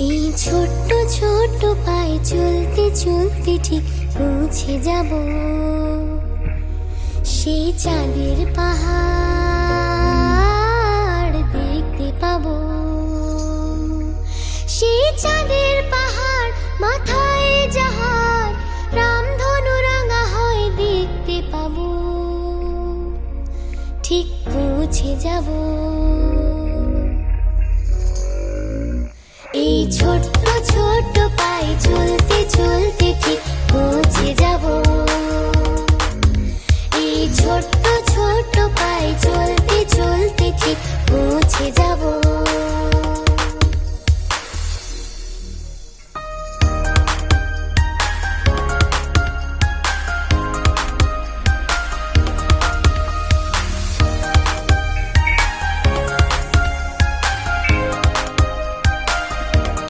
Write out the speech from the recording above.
এই ছোট্ট ছোট্ট পায়ে চলতে চলতে ঠিক পৌঁছে যাব সেই চাঁদের পাহাড় দেখতে পাবো। সেই চাঁদের পাহাড় মাথায় যাহার রামধনু রাঙা হয় দেখতে পাবো, ঠিক পৌঁছে যাব। এই ছোট্ট ছোট্ট পায়ে চলতে চলতে